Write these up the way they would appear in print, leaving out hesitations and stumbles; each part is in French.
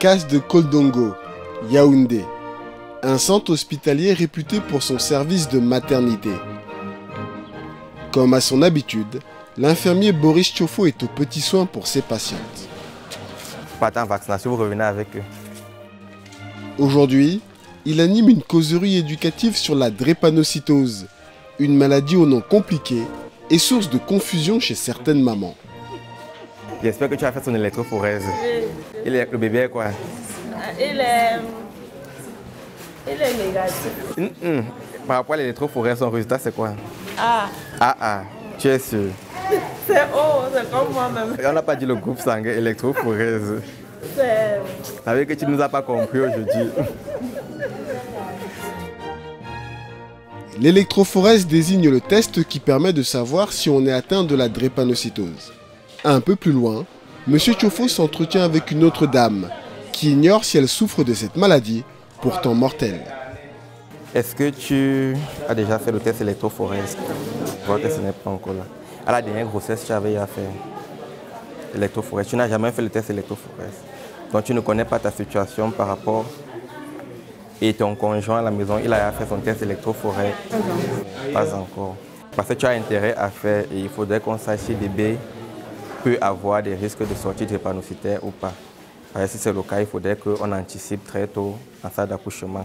CAS de Koldongo, Yaoundé, un centre hospitalier réputé pour son service de maternité. Comme à son habitude, l'infirmier Boris Tchofo est aux petits soins pour ses patientes. Partant en vaccination, vous revenez avec eux. Aujourd'hui, il anime une causerie éducative sur la drépanocytose, une maladie au nom compliqué et source de confusion chez certaines mamans. J'espère que tu as fait son électrophorèse. Oui. Le bébé est quoi? Il est négatif. Par rapport à l'électrophorèse, son résultat c'est quoi? Ah. Ah, tu es sûr? C'est O, c'est comme moi-même. On n'a pas dit le groupe sanguin électrophorèse. Ça veut dire que tu ne nous as pas compris aujourd'hui. L'électrophorèse désigne le test qui permet de savoir si on est atteint de la drépanocytose. Un peu plus loin, M. Tchofo s'entretient avec une autre dame qui ignore si elle souffre de cette maladie, pourtant mortelle. Est-ce que tu as déjà fait le test électrophorèse? Je vois que ce n'est pas encore là. À la dernière grossesse, tu avais à faire l'électrophorèse. Tu n'as jamais fait le test électrophorèse. Donc tu ne connais pas ta situation par rapport. Et ton conjoint à la maison, il a fait son test électrophorèse? Pas encore. Parce que tu as intérêt à faire et il faudrait qu'on sache si le bébé peut avoir des risques de sortie drépanocytaire ou pas. Parce que si c'est le cas, il faudrait qu'on anticipe très tôt en salle d'accouchement.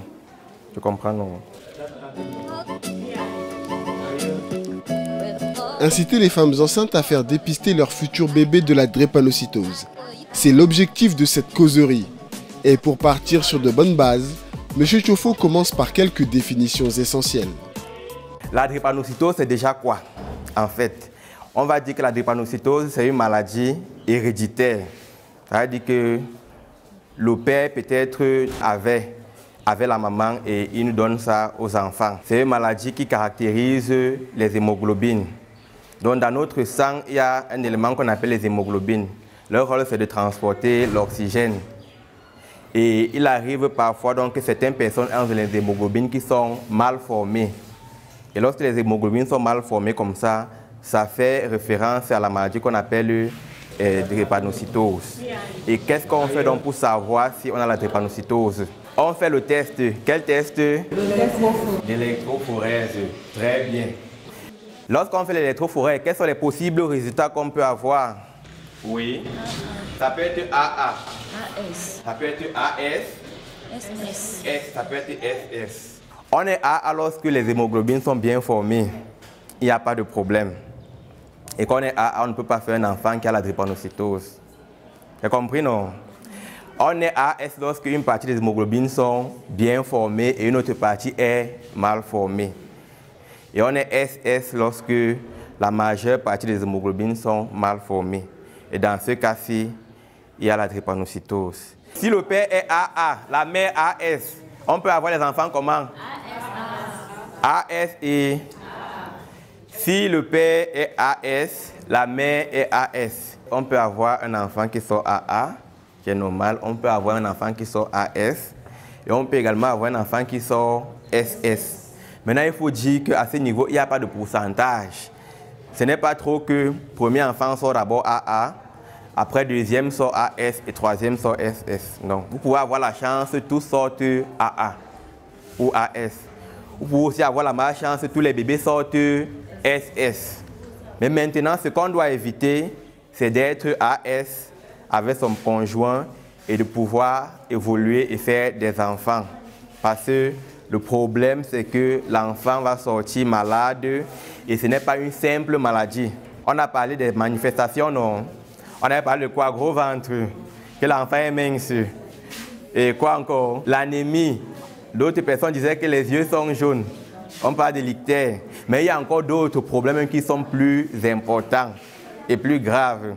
Tu comprends, non? Inciter les femmes enceintes à faire dépister leur futur bébé de la drépanocytose. C'est l'objectif de cette causerie. Et pour partir sur de bonnes bases, M. Tchofo commence par quelques définitions essentielles. La drépanocytose, c'est déjà quoi? En fait, on va dire que la drépanocytose, c'est une maladie héréditaire. Ça veut dire que le père peut-être avait la maman et il nous donne ça aux enfants. C'est une maladie qui caractérise les hémoglobines. Donc dans notre sang, il y a un élément qu'on appelle les hémoglobines. Leur rôle, c'est de transporter l'oxygène. Et il arrive parfois donc, que certaines personnes ont des hémoglobines qui sont mal formées. Et lorsque les hémoglobines sont mal formées comme ça fait référence à la maladie qu'on appelle drépanocytose. Et qu'est-ce qu'on fait donc pour savoir si on a la drépanocytose? On fait le test. Quel test? L'électrophorèse. Très bien. Lorsqu'on fait l'électrophorèse, quels sont les possibles résultats qu'on peut avoir? Oui. Ça peut être AA. AS. Ça peut être AS. SS. S, ça peut être SS. On est AA lorsque les hémoglobines sont bien formées. Il n'y a pas de problème. Et quand on est AA, on ne peut pas faire un enfant qui a la drépanocytose. Tu as compris, non? On est AS lorsque une partie des hémoglobines sont bien formées et une autre partie est mal formée. Et on est SS lorsque la majeure partie des hémoglobines sont mal formées. Et dans ce cas-ci, il y a la drépanocytose. Si le père est AA, la mère AS, on peut avoir les enfants comment? AS et... Si le père est AS, la mère est AS, on peut avoir un enfant qui sort AA, qui est normal. On peut avoir un enfant qui sort AS. Et on peut également avoir un enfant qui sort SS. Maintenant, il faut dire qu'à ce niveau, il n'y a pas de pourcentage. Ce n'est pas trop que premier enfant sort d'abord AA, après deuxième sort AS et troisième sort SS. Non, vous pouvez avoir la chance, tous sortent AA ou AS. Vous pouvez aussi avoir la malchance, tous les bébés sortent SS. Mais maintenant, ce qu'on doit éviter, c'est d'être AS avec son conjoint et de pouvoir évoluer et faire des enfants. Parce que le problème, c'est que l'enfant va sortir malade et ce n'est pas une simple maladie. On a parlé des manifestations, non? On a parlé de quoi? Gros ventre, que l'enfant est mince. Et quoi encore? L'anémie. D'autres personnes disaient que les yeux sont jaunes. On parle de l'ictère. Mais il y a encore d'autres problèmes qui sont plus importants et plus graves.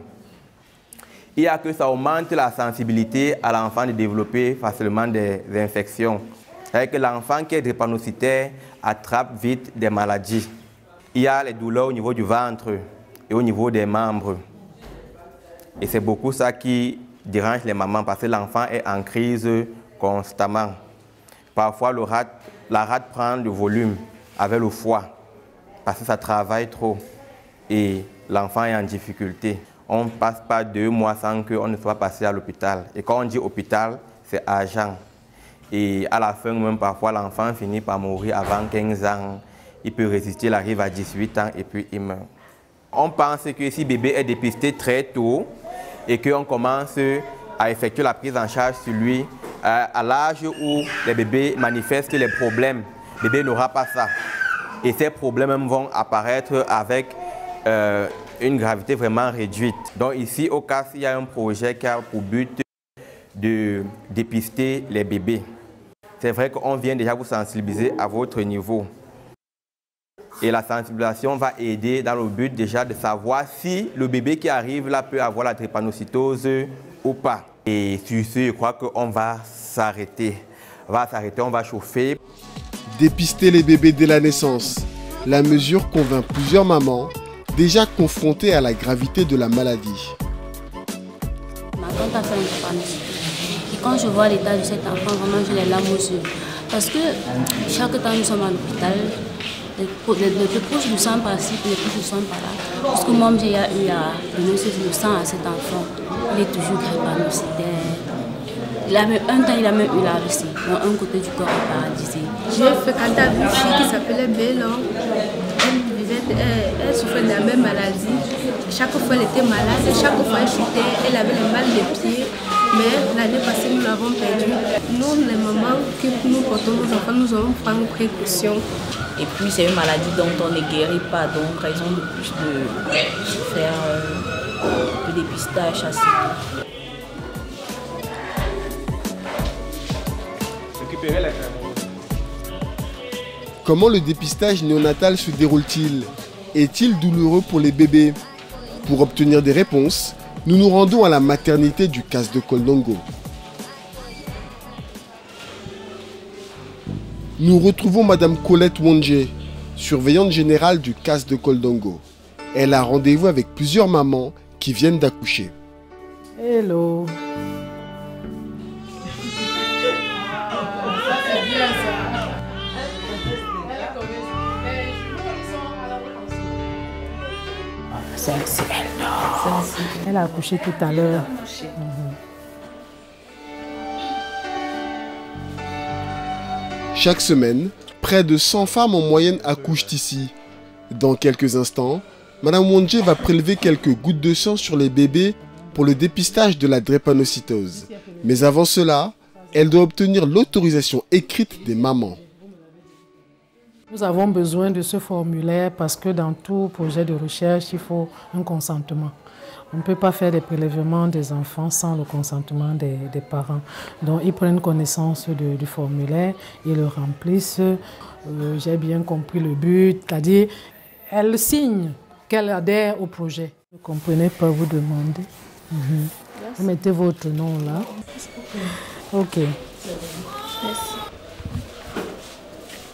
Il y a que ça augmente la sensibilité à l'enfant de développer facilement des infections. C'est-à-dire que l'enfant qui est drépanocytaire attrape vite des maladies. Il y a les douleurs au niveau du ventre et au niveau des membres. Et c'est beaucoup ça qui dérange les mamans parce que l'enfant est en crise constamment. Parfois, la rate prend du volume avec le foie parce que ça travaille trop et l'enfant est en difficulté. On ne passe pas 2 mois sans qu'on ne soit passé à l'hôpital. Et quand on dit hôpital, c'est argent. Et à la fin, même parfois, l'enfant finit par mourir avant 15 ans. Il peut résister, il arrive à 18 ans et puis il meurt. On pense que si bébé est dépisté très tôt et qu'on commence à effectuer la prise en charge sur lui, à l'âge où les bébés manifestent les problèmes, le bébé n'aura pas ça. Et ces problèmes vont apparaître avec une gravité vraiment réduite. Donc ici, au CAS, il y a un projet qui a pour but de dépister les bébés. C'est vrai qu'on vient déjà vous sensibiliser à votre niveau. Et la sensibilisation va aider dans le but déjà de savoir si le bébé qui arrive là peut avoir la drépanocytose ou pas. Et sur ce, je crois qu'on va s'arrêter. On va chauffer. Dépister les bébés dès la naissance. La mesure convainc plusieurs mamans déjà confrontées à la gravité de la maladie. Ma tante a fait une drépanocytose. Et quand je vois l'état de cet enfant, vraiment j'ai les larmes aux yeux. Parce que chaque temps nous sommes à l'hôpital, les poches du sang par-ci, les poches du sang par-là. Parce que moi j'ai eu à donner le sang à cet enfant. Il est toujours drépanocytaire. Un temps, il a même eu l'AVC, donc un côté du corps est paralysé. J'ai fréquenté avec une fille qui s'appelait Bélon. Elle souffrait de la même maladie. Chaque fois, elle était malade. Chaque fois, elle chutait. Elle avait le mal de pied. Mais l'année passée, nous l'avons perdue. Nous, les mamans que nous portons nos enfants, nous allons prendre précaution. Et puis, c'est une maladie dont on ne guérit pas. Donc, raison de plus de faire le dépistage assez tôt. Comment le dépistage néonatal se déroule-t-il? Est-il douloureux pour les bébés? Pour obtenir des réponses, nous nous rendons à la maternité du CAS de Koldongo. Nous retrouvons Madame Colette Wonje, surveillante générale du CAS de Koldongo. Elle a rendez-vous avec plusieurs mamans qui viennent d'accoucher. Hello. C'est énorme. Elle a accouché tout à l'heure. Chaque semaine, près de 100 femmes en moyenne accouchent ici. Dans quelques instants, Madame Wonje va prélever quelques gouttes de sang sur les bébés pour le dépistage de la drépanocytose. Mais avant cela, elle doit obtenir l'autorisation écrite des mamans. Nous avons besoin de ce formulaire parce que dans tout projet de recherche, il faut un consentement. On ne peut pas faire des prélèvements des enfants sans le consentement des parents. Donc, ils prennent connaissance du formulaire, ils le remplissent. J'ai bien compris le but, c'est-à-dire, elle signe qu'elle adhère au projet. Vous ne comprenez pas, vous demandez. Vous mettez votre nom là. Ok.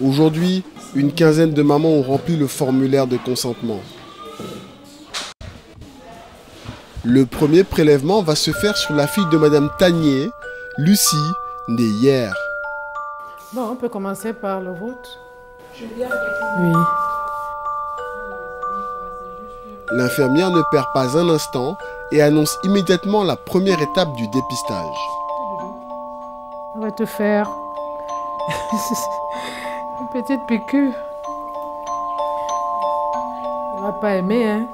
Aujourd'hui, une quinzaine de mamans ont rempli le formulaire de consentement. Le premier prélèvement va se faire sur la fille de Madame Tanier, Lucie, née hier. Bon, on peut commencer par le vote. Oui. L'infirmière ne perd pas un instant et annonce immédiatement la première étape du dépistage. On va te faire une petite piqûre. On va pas aimer, hein.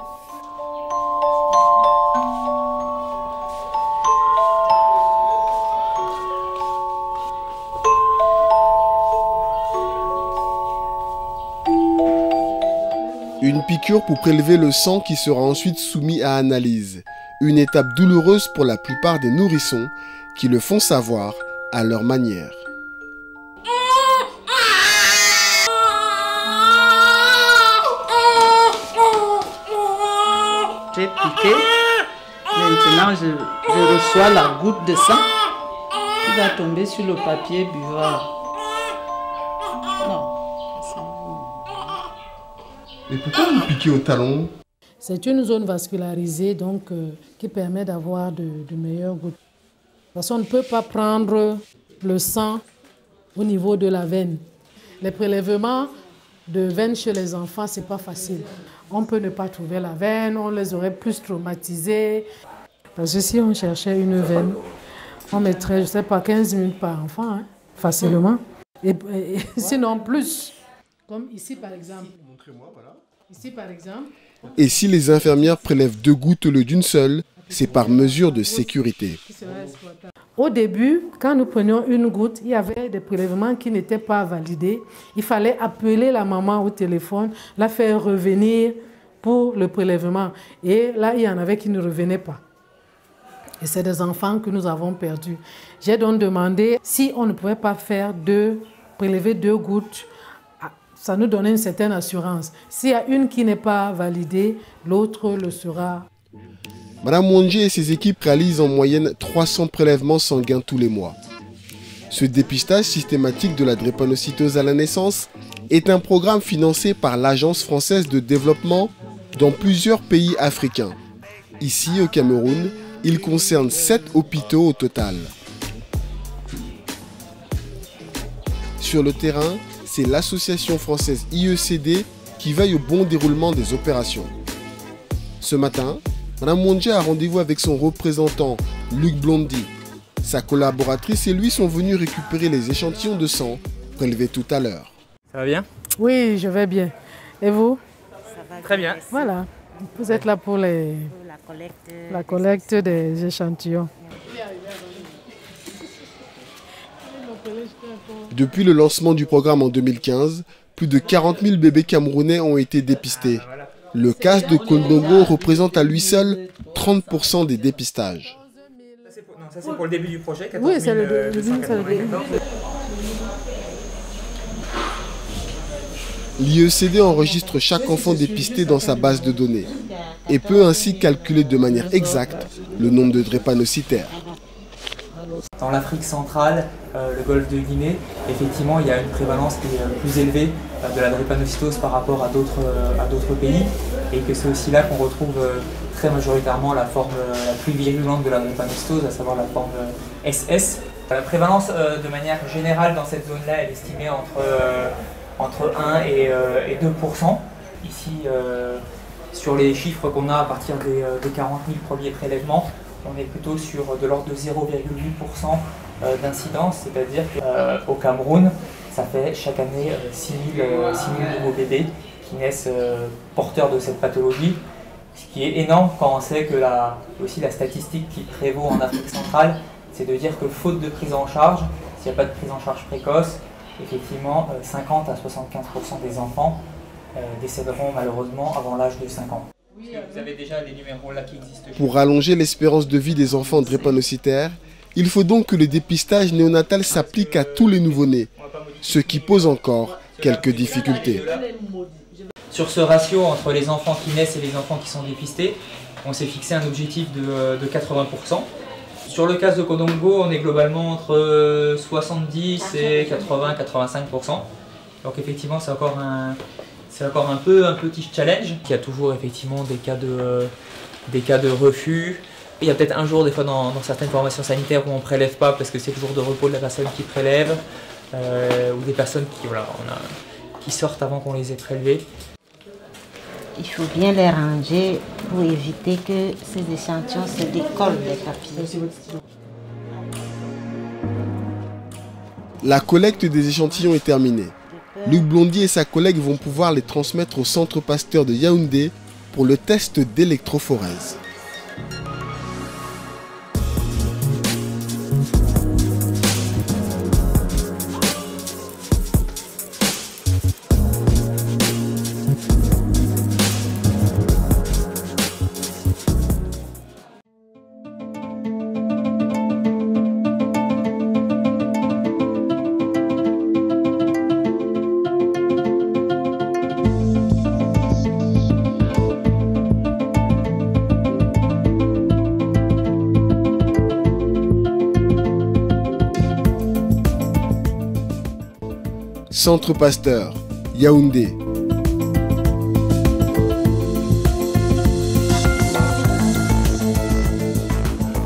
Une piqûre pour prélever le sang qui sera ensuite soumis à analyse. Une étape douloureuse pour la plupart des nourrissons qui le font savoir à leur manière. J'ai piqué. Maintenant, je reçois la goutte de sang qui va tomber sur le papier buvard. Et pourquoi vous piquez au talon? C'est une zone vascularisée donc, qui permet d'avoir de meilleures gouttes. Parce qu'on ne peut pas prendre le sang au niveau de la veine. Les prélèvements de veine chez les enfants, ce n'est pas facile. On peut ne pas trouver la veine, on les aurait plus traumatisés. Parce que si on cherchait une veine, On mettrait, je ne sais pas, 15 minutes par enfant, hein, facilement. Et sinon plus. Comme ici par exemple. Montrez-moi, voilà. Ici par exemple. Et si les infirmières prélèvent 2 gouttes au lieu d'une seule, c'est par mesure de sécurité. Au début, quand nous prenions une goutte, il y avait des prélèvements qui n'étaient pas validés. Il fallait appeler la maman au téléphone, la faire revenir pour le prélèvement. Et là, il y en avait qui ne revenaient pas. Et c'est des enfants que nous avons perdus. J'ai donc demandé si on ne pouvait pas prélever 2 gouttes. Ça nous donnait une certaine assurance. S'il y a une qui n'est pas validée, l'autre le sera. Madame Mwanje et ses équipes réalisent en moyenne 300 prélèvements sanguins tous les mois. Ce dépistage systématique de la drépanocytose à la naissance est un programme financé par l'Agence française de développement dans plusieurs pays africains. Ici, au Cameroun, il concerne 7 hôpitaux au total. Sur le terrain, c'est l'association française IECD qui veille au bon déroulement des opérations. Ce matin, Madame Mwanje a rendez-vous avec son représentant, Luc Blondy. Sa collaboratrice et lui sont venus récupérer les échantillons de sang prélevés tout à l'heure. Ça va bien? Oui, je vais bien. Et vous? Ça va très bien. Voilà, vous êtes là pour la collecte des échantillons. Depuis le lancement du programme en 2015, plus de 40 000 bébés camerounais ont été dépistés. Le CAS de Kondongo représente à lui seul 30% des dépistages. Ça c'est pour le début du projet, 14 Oui, c'est le début. L'IECD enregistre chaque enfant dépisté dans sa base de données et peut ainsi calculer de manière exacte le nombre de drépanocytaires. Dans l'Afrique centrale, le golfe de Guinée, effectivement, il y a une prévalence qui est plus élevée de la drépanocytose par rapport à d'autres pays, et que c'est aussi là qu'on retrouve très majoritairement la forme la plus virulente de la drépanocytose, à savoir la forme SS. La prévalence de manière générale dans cette zone-là, elle est estimée entre 1 et 2%. Ici, sur les chiffres qu'on a à partir des 40 000 premiers prélèvements, on est plutôt sur de l'ordre de 0,8% d'incidence, c'est-à-dire qu'au Cameroun, ça fait chaque année 6 000 nouveaux bébés qui naissent porteurs de cette pathologie, ce qui est énorme quand on sait que aussi la statistique qui prévaut en Afrique centrale, c'est de dire que faute de prise en charge, s'il n'y a pas de prise en charge précoce, effectivement 50 à 75% des enfants décéderont malheureusement avant l'âge de 5 ans. Vous avez déjà les numéros là qui existent. Pour allonger l'espérance de vie des enfants drépanocytaires, il faut donc que le dépistage néonatal s'applique à tous les nouveau-nés, ce qui pose encore quelques difficultés. Sur ce ratio entre les enfants qui naissent et les enfants qui sont dépistés, on s'est fixé un objectif de 80%. Sur le cas de Kondongo, on est globalement entre 70 et 80-85%. Donc effectivement, c'est encore un petit challenge. Il y a toujours effectivement des cas de refus. Il y a peut-être un jour, des fois, dans certaines formations sanitaires où on ne prélève pas parce que c'est le jour de repos de la personne qui prélève, ou des personnes qui sortent avant qu'on les ait prélevés. Il faut bien les ranger pour éviter que ces échantillons se décollent des papiers. La collecte des échantillons est terminée. Luc Blondy et sa collègue vont pouvoir les transmettre au Centre Pasteur de Yaoundé pour le test d'électrophorèse. Centre Pasteur, Yaoundé.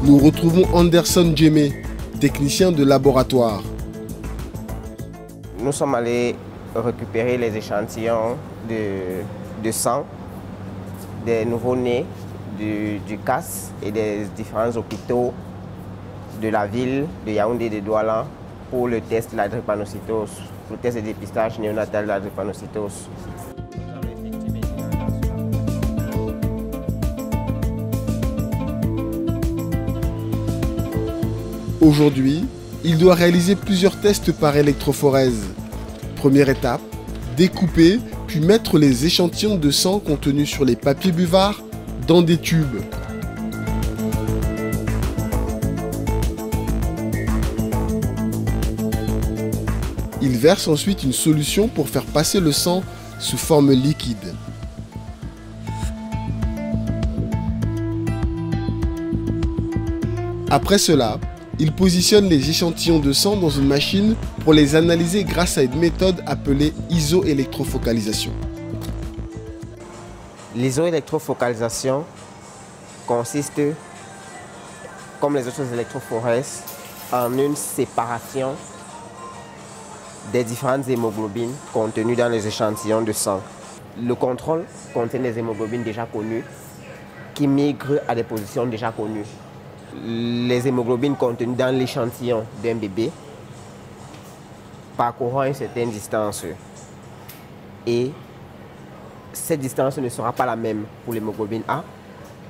Nous retrouvons Anderson Djemé, technicien de laboratoire. Nous sommes allés récupérer les échantillons de sang des nouveau-nés du CAS et des différents hôpitaux de la ville de Yaoundé de Douala pour le test de la drépanocytose, le test de dépistage néonatal de la drépanocytose. Aujourd'hui, il doit réaliser plusieurs tests par électrophorèse. Première étape, découper puis mettre les échantillons de sang contenus sur les papiers buvards dans des tubes. Il verse ensuite une solution pour faire passer le sang sous forme liquide. Après cela, il positionne les échantillons de sang dans une machine pour les analyser grâce à une méthode appelée isoélectrofocalisation. L'isoélectrofocalisation consiste, comme les autres électrophorèses, en une séparation des différentes hémoglobines contenues dans les échantillons de sang. Le contrôle contient des hémoglobines déjà connues qui migrent à des positions déjà connues. Les hémoglobines contenues dans l'échantillon d'un bébé parcourront une certaine distance et cette distance ne sera pas la même pour l'hémoglobine A,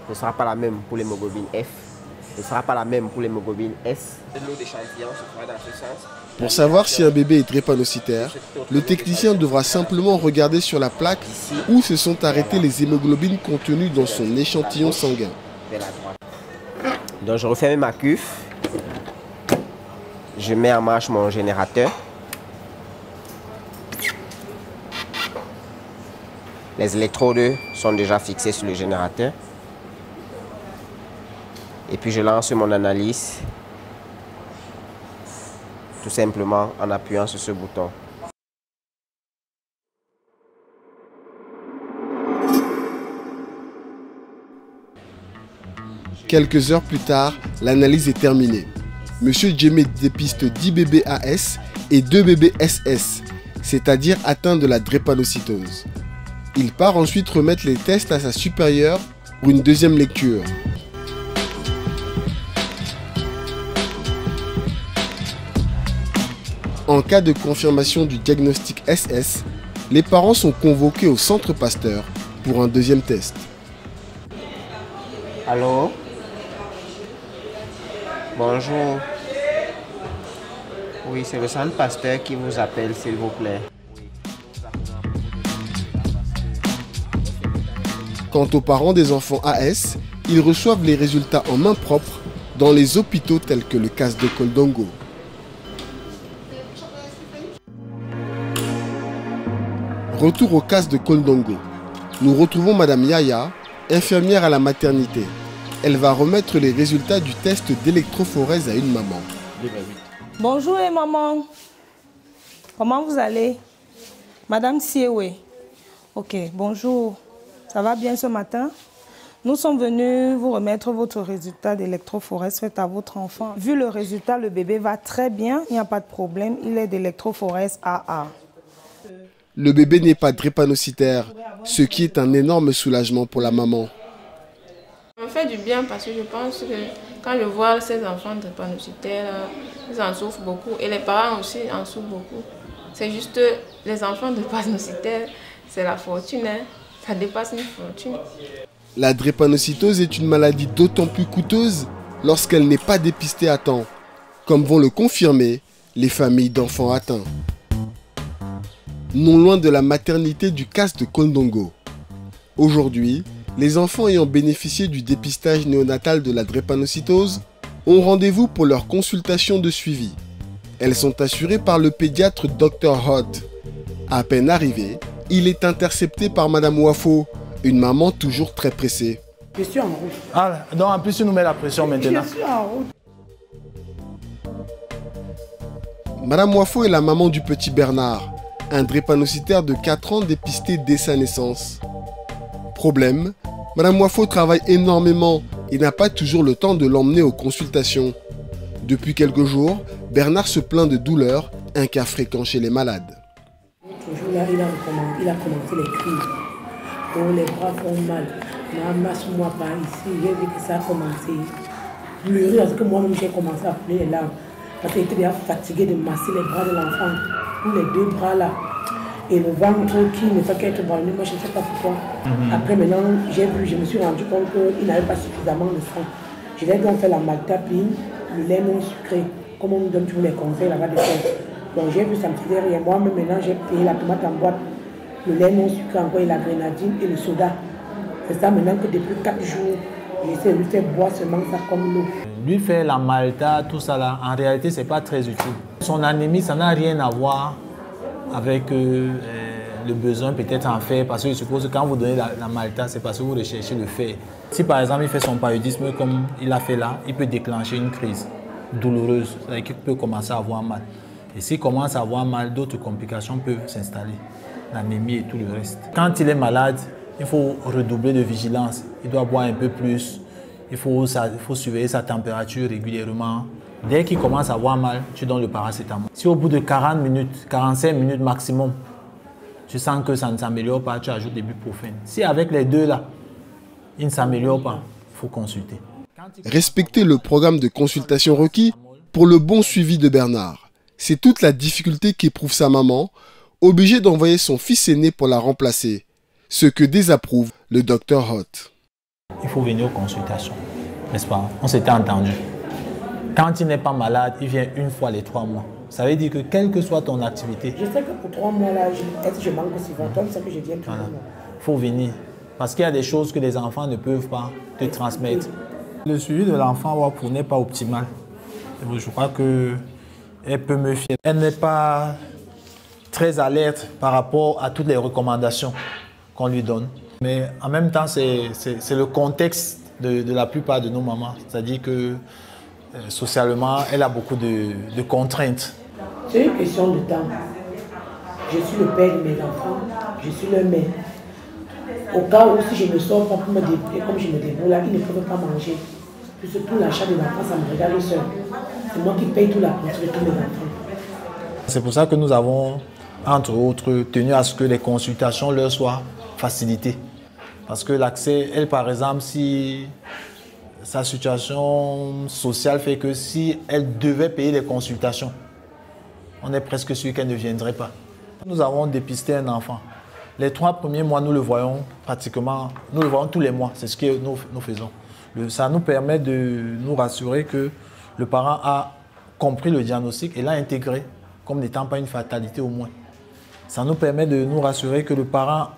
ne sera pas la même pour l'hémoglobine F, ne sera pas la même pour l'hémoglobine S. L'eau d'échantillon se fera dans ce sens. Pour savoir si un bébé est drépanocytaire, le technicien devra simplement regarder sur la plaque où se sont arrêtées les hémoglobines contenues dans son échantillon sanguin. Donc je referme ma cuve, je mets en marche mon générateur. Les électrodes sont déjà fixées sur le générateur. Et puis je lance mon analyse, tout simplement en appuyant sur ce bouton. Quelques heures plus tard, l'analyse est terminée. Monsieur Djemé dépiste 10 bébés AS et 2 bébés SS, c'est-à-dire atteints de la drépanocytose. Il part ensuite remettre les tests à sa supérieure pour une deuxième lecture. En cas de confirmation du diagnostic SS, les parents sont convoqués au centre Pasteur pour un deuxième test. Allô? Bonjour. Oui, c'est le centre Pasteur qui vous appelle, s'il vous plaît. Quant aux parents des enfants AS, ils reçoivent les résultats en main propre dans les hôpitaux tels que le CAS de Koldongo. Retour au CAS de Koldongo. Nous retrouvons Madame Yaya, infirmière à la maternité. Elle va remettre les résultats du test d'électrophorèse à une maman. Bonjour maman. Comment vous allez? Madame Siewe. Ok, bonjour. Ça va bien ce matin? Nous sommes venus vous remettre votre résultat d'électrophorèse fait à votre enfant. Vu le résultat, le bébé va très bien, il n'y a pas de problème. Il est d'électrophorèse AA. Le bébé n'est pas drépanocytaire, ce qui est un énorme soulagement pour la maman. Ça me fait du bien parce que je pense que quand je vois ces enfants drépanocytaires, ils en souffrent beaucoup et les parents aussi en souffrent beaucoup. C'est juste les enfants drépanocytaires, c'est la fortune, hein. Ça dépasse une fortune. La drépanocytose est une maladie d'autant plus coûteuse lorsqu'elle n'est pas dépistée à temps, comme vont le confirmer les familles d'enfants atteints. Non loin de la maternité du CAS de Koldongo. Aujourd'hui, les enfants ayant bénéficié du dépistage néonatal de la drépanocytose ont rendez-vous pour leur consultation de suivi. Elles sont assurées par le pédiatre Dr Hott. À peine arrivé, il est intercepté par Madame Wafo, une maman toujours très pressée. Je suis en route. Ah, donc en plus, tu nous mets la pression maintenant. Je suis en route. Madame Wafo est la maman du petit Bernard, un drépanocytaire de 4 ans dépisté dès sa naissance. Problème, Madame Wafo travaille énormément et n'a pas toujours le temps de l'emmener aux consultations. Depuis quelques jours, Bernard se plaint de douleurs, un cas fréquent chez les malades. Toujours là, il a commencé les crises. Oh, les bras font mal. Masse-moi par ici. J'ai vu que ça a commencé. pleurer parce que moi-même j'ai commencé à pleurer les larmes. Parce qu'elle était déjà fatiguée de masser les bras de l'enfant, tous les deux bras là. Et le ventre qui ne fait qu'être ballonné, moi je ne sais pas pourquoi. Après maintenant, j'ai vu, je me suis rendu compte qu'il n'avait pas suffisamment de sang. Je vais donc faire la maltapine, le lait non sucré, comme on nous donne tous les conseils là-bas de faire. Donc j'ai vu, ça me faisait rien. Moi-même maintenant, j'ai payé la tomate en boîte, le lait non sucré encore et la grenadine et le soda. C'est ça maintenant que depuis 4 jours, j'essaie de lui faire boire seulement ça comme l'eau. Lui faire la malta, tout ça là, en réalité, c'est pas très utile. Son anémie, ça n'a rien à voir avec le besoin peut-être en fer, parce que je suppose que quand vous donnez la malta, c'est parce que vous recherchez le fer. Si par exemple il fait son paludisme comme il a fait là, il peut déclencher une crise douloureuse, c'est-à-dire qu'il peut commencer à avoir mal. Et s'il commence à avoir mal, d'autres complications peuvent s'installer, l'anémie et tout le reste. Quand il est malade, il faut redoubler de vigilance, il doit boire un peu plus, il faut surveiller sa température régulièrement. Dès qu'il commence à avoir mal, tu donnes le paracétamol. Si au bout de 40 minutes, 45 minutes maximum, tu sens que ça ne s'améliore pas, tu ajoutes des ibuprofène. Si avec les deux là, il ne s'améliore pas, il faut consulter. Respecter le programme de consultation requis pour le bon suivi de Bernard. C'est toute la difficulté qu'éprouve sa maman, obligée d'envoyer son fils aîné pour la remplacer. Ce que désapprouve le docteur Hoth. Il faut venir aux consultations, n'est-ce pas? On s'était entendu. Quand il n'est pas malade, il vient une fois les 3 mois. Ça veut dire que quelle que soit ton activité... Je sais que pour 3 mois là, je manque souvent. C'est ça que je viens tout le monde. Il faut venir. Parce qu'il y a des choses que les enfants ne peuvent pas te transmettre. Le suivi de l'enfant n'est pas optimal. Je crois qu'elle peut me fier. Elle n'est pas très alerte par rapport à toutes les recommandations qu'on lui donne. Mais en même temps, c'est le contexte de la plupart de nos mamans. C'est-à-dire que socialement, elle a beaucoup de contraintes. C'est une question de temps. Je suis le père de mes enfants, je suis leur mère. Au cas où si je ne sors pas pour me débrouiller comme je me débrouille là, ils ne peuvent pas manger. Puisque tout l'achat des enfants, ça me regarde seul. C'est moi qui paye tout la poudre de tous mes enfants. C'est pour ça que nous avons, entre autres, tenu à ce que les consultations leur soient facilitées. Parce que l'accès, elle par exemple, si sa situation sociale fait que si elle devait payer les consultations, on est presque sûr qu'elle ne viendrait pas. Nous avons dépisté un enfant. Les 3 premiers mois, nous le voyons pratiquement, nous le voyons tous les mois, c'est ce que nous faisons. Ça nous permet de nous rassurer que le parent a compris le diagnostic et l'a intégré comme n'étant pas une fatalité au moins. Ça nous permet de nous rassurer que le parent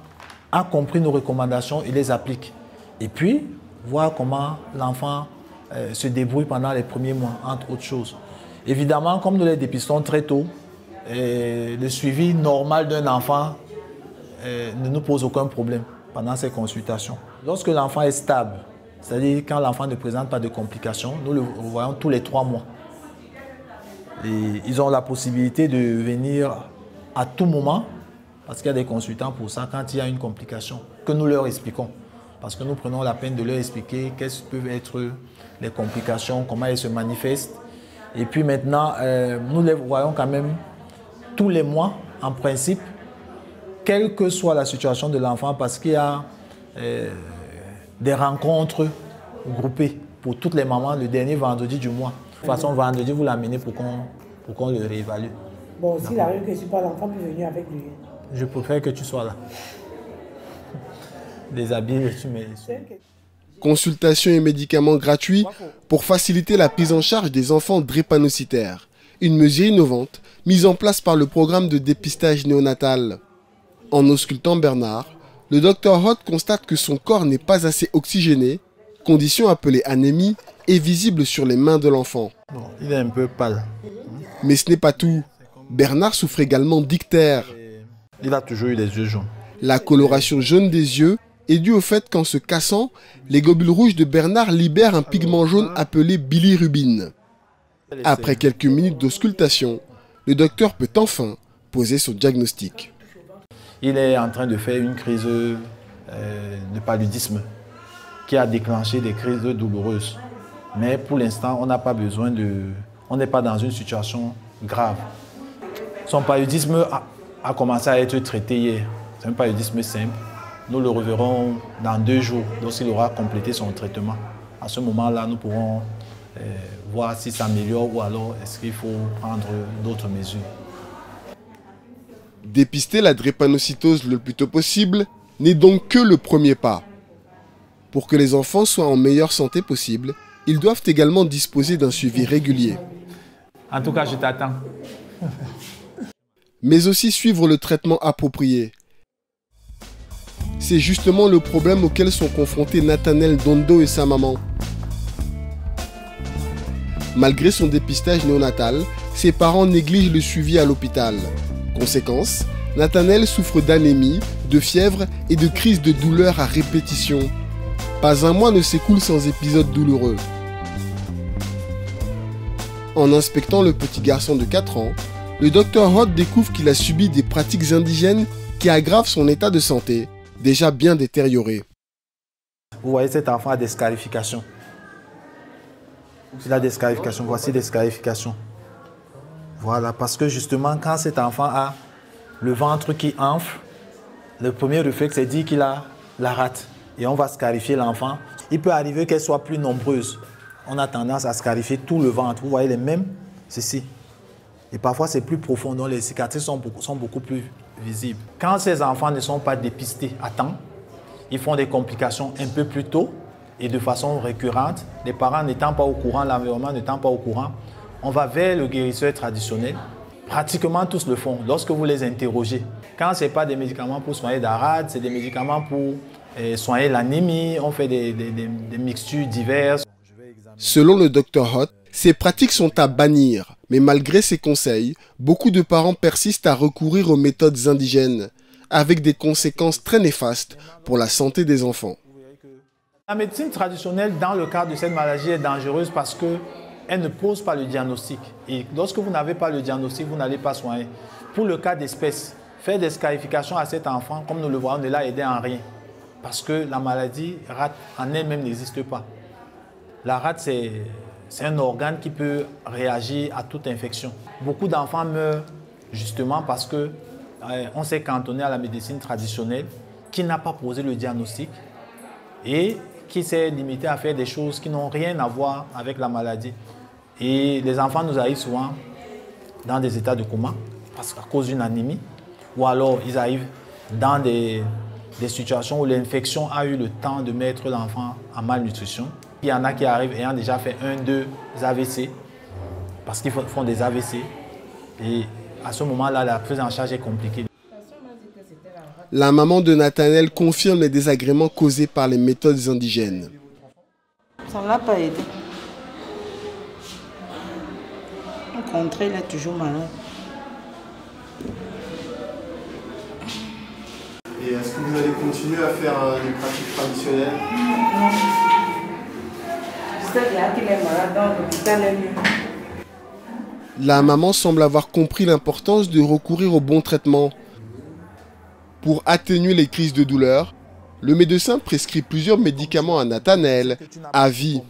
a compris nos recommandations et les applique. Et puis, voir comment l'enfant se débrouille pendant les premiers mois, entre autres choses. Évidemment, comme nous les dépistons très tôt, le suivi normal d'un enfant ne nous pose aucun problème pendant ces consultations. Lorsque l'enfant est stable, c'est-à-dire quand l'enfant ne présente pas de complications, nous le voyons tous les 3 mois. Et ils ont la possibilité de venir à tout moment, parce qu'il y a des consultants pour ça, quand il y a une complication, que nous leur expliquons. Parce que nous prenons la peine de leur expliquer quelles peuvent être les complications, comment elles se manifestent. Et puis maintenant, nous les voyons quand même tous les mois, en principe, quelle que soit la situation de l'enfant, parce qu'il y a des rencontres groupées pour toutes les mamans le dernier vendredi du mois. De toute façon, vendredi, vous l'amenez pour qu'on le réévalue. Bon, s'il arrive que je ne suis pas l'enfant, peut venir avec lui. Je préfère que tu sois là. Des habits, tu mets. Consultation et médicaments gratuits pour faciliter la prise en charge des enfants drépanocytaires. Une mesure innovante mise en place par le programme de dépistage néonatal. En auscultant Bernard, le docteur Hoth constate que son corps n'est pas assez oxygéné, condition appelée anémie et visible sur les mains de l'enfant. Bon, il est un peu pâle. Mais ce n'est pas tout. Bernard souffre également d'ictère. Il a toujours eu les yeux jaunes. La coloration jaune des yeux est due au fait qu'en se cassant, les globules rouges de Bernard libèrent un pigment jaune appelé bilirubine. Après quelques minutes d'auscultation, le docteur peut enfin poser son diagnostic. Il est en train de faire une crise de paludisme qui a déclenché des crises douloureuses. Mais pour l'instant, on n'a pas besoin de... On n'est pas dans une situation grave. Son paludisme a commencé à être traité hier. C'est un paludisme simple. Nous le reverrons dans 2 jours, lorsqu'il aura complété son traitement. À ce moment-là, nous pourrons voir si ça s'améliore ou alors est-ce qu'il faut prendre d'autres mesures. Dépister la drépanocytose le plus tôt possible n'est donc que le premier pas. Pour que les enfants soient en meilleure santé possible, ils doivent également disposer d'un suivi régulier. En tout cas, je t'attends. Mais aussi suivre le traitement approprié. C'est justement le problème auquel sont confrontés Nathanaël Dondo et sa maman. Malgré son dépistage néonatal, ses parents négligent le suivi à l'hôpital. Conséquence, Nathanaël souffre d'anémie, de fièvre et de crises de douleur à répétition. Pas un mois ne s'écoule sans épisode douloureux. En inspectant le petit garçon de 4 ans, le docteur Hott découvre qu'il a subi des pratiques indigènes qui aggravent son état de santé, déjà bien détérioré. Vous voyez, cet enfant a des scarifications. Il a des scarifications, voici des scarifications. Voilà, parce que justement, quand cet enfant a le ventre qui enfle, le premier réflexe, c'est dire qu'il a la rate. Et on va scarifier l'enfant. Il peut arriver qu'elle soit plus nombreuse. On a tendance à scarifier tout le ventre. Vous voyez les mêmes, ceci. Et parfois, c'est plus profond, donc les cicatrices sont beaucoup plus visibles. Quand ces enfants ne sont pas dépistés à temps, ils font des complications un peu plus tôt et de façon récurrente. Les parents n'étant pas au courant, l'environnement n'étant pas au courant, on va vers le guérisseur traditionnel. Pratiquement tous le font lorsque vous les interrogez. Quand ce n'est pas des médicaments pour soigner la rate, c'est des médicaments pour soigner l'anémie. On fait des mixtures diverses. Selon le Dr Hott, ces pratiques sont à bannir. Mais malgré ces conseils, beaucoup de parents persistent à recourir aux méthodes indigènes, avec des conséquences très néfastes pour la santé des enfants. La médecine traditionnelle, dans le cadre de cette maladie, est dangereuse parce qu'elle ne pose pas le diagnostic. Et lorsque vous n'avez pas le diagnostic, vous n'allez pas soigner. Pour le cas d'espèce, faire des scarifications à cet enfant, comme nous le voyons, ne l'a aidé en rien. Parce que la maladie rate en elle-même n'existe pas. La rate, c'est un organe qui peut réagir à toute infection. Beaucoup d'enfants meurent justement parce qu'on s'est cantonné à la médecine traditionnelle qui n'a pas posé le diagnostic et qui s'est limité à faire des choses qui n'ont rien à voir avec la maladie. Et les enfants nous arrivent souvent dans des états de coma à cause d'une anémie, ou alors ils arrivent dans des situations où l'infection a eu le temps de mettre l'enfant en malnutrition. Il y en a qui arrivent ayant déjà fait 1-2 AVC, parce qu'ils font des AVC. Et à ce moment-là, la prise en charge est compliquée. La maman de Nathanaël confirme les désagréments causés par les méthodes indigènes. Ça ne l'a pas aidé. Au contraire, il est toujours malade. Et est-ce que vous allez continuer à faire des pratiques traditionnelles? Non. Je sais bien qu'il est malade, donc l'hôpital est mieux. La maman semble avoir compris l'importance de recourir au bon traitement. Pour atténuer les crises de douleur, le médecin prescrit plusieurs médicaments à Nathanaël à vie.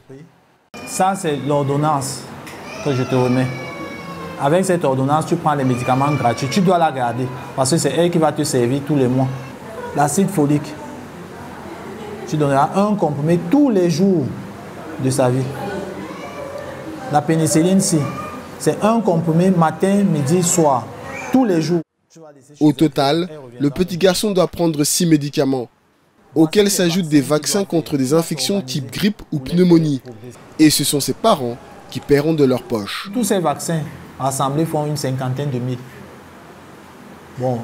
Ça, c'est l'ordonnance que je te remets. Avec cette ordonnance, tu prends les médicaments gratuits. Tu dois la garder parce que c'est elle qui va te servir tous les mois. L'acide folique, tu donneras un comprimé tous les jours de sa vie. La pénicilline, si. C'est un comprimé matin, midi, soir, tous les jours. Au total, le petit garçon doit prendre 6 médicaments, auxquels s'ajoutent des vaccins contre des infections type grippe ou pneumonie. Et ce sont ses parents qui paieront de leur poche. Tous ces vaccins assemblés font une 50aine de mille. Bon,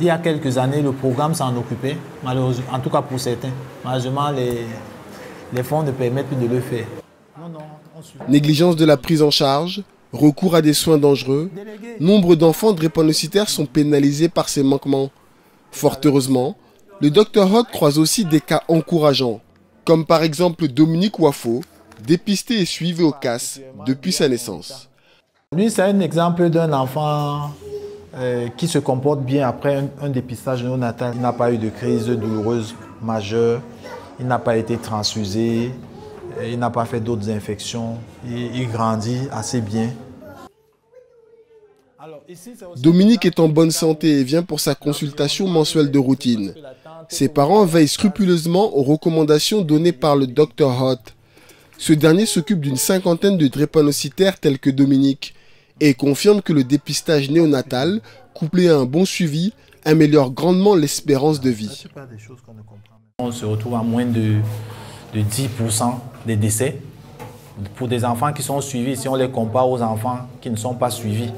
il y a quelques années, le programme s'en occupait, malheureusement, en tout cas pour certains. Malheureusement, les fonds ne permettent plus de le faire. Négligence de la prise en charge, recours à des soins dangereux, nombre d'enfants drépanocytaires sont pénalisés par ces manquements. Fort heureusement, le Dr Hott croise aussi des cas encourageants, comme par exemple Dominique Wafo, dépisté et suivi au CAS depuis sa naissance. Lui, c'est un exemple d'un enfant qui se comporte bien après un dépistage néonatal. Il n'a pas eu de crise douloureuse majeure, il n'a pas été transfusé, il n'a pas fait d'autres infections, il grandit assez bien. Dominique est en bonne santé et vient pour sa consultation mensuelle de routine. Ses parents veillent scrupuleusement aux recommandations données par le Dr Hott. Ce dernier s'occupe d'une cinquantaine de drépanocytaires tels que Dominique et confirme que le dépistage néonatal, couplé à un bon suivi, améliore grandement l'espérance de vie. On se retrouve à moins de 10% des décès pour des enfants qui sont suivis si on les compare aux enfants qui ne sont pas suivis.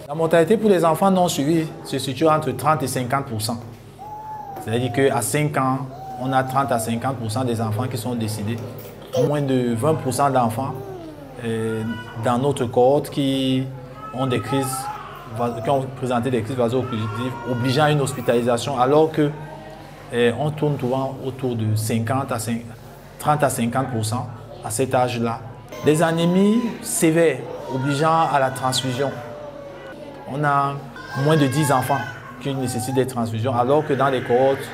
La mortalité pour les enfants non suivis se situe entre 30 et 50%. C'est-à-dire qu'à 5 ans, on a 30 à 50% des enfants qui sont décédés. Moins de 20% d'enfants dans notre cohorte qui ont présenté des crises vaso-occlusives obligeant à une hospitalisation, alors que on tourne souvent autour de 30 à 50% à cet âge-là. Des anémies sévères obligeant à la transfusion. On a moins de 10 enfants qui nécessitent des transfusions, alors que dans les cohortes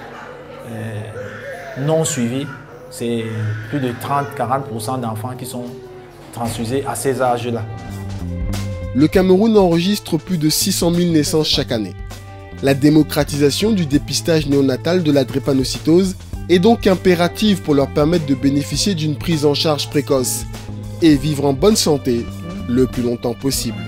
non suivies, c'est plus de 30-40% d'enfants qui sont transfusés à ces âges-là. Le Cameroun enregistre plus de 600 000 naissances chaque année. La démocratisation du dépistage néonatal de la drépanocytose est donc impérative pour leur permettre de bénéficier d'une prise en charge précoce et vivre en bonne santé le plus longtemps possible.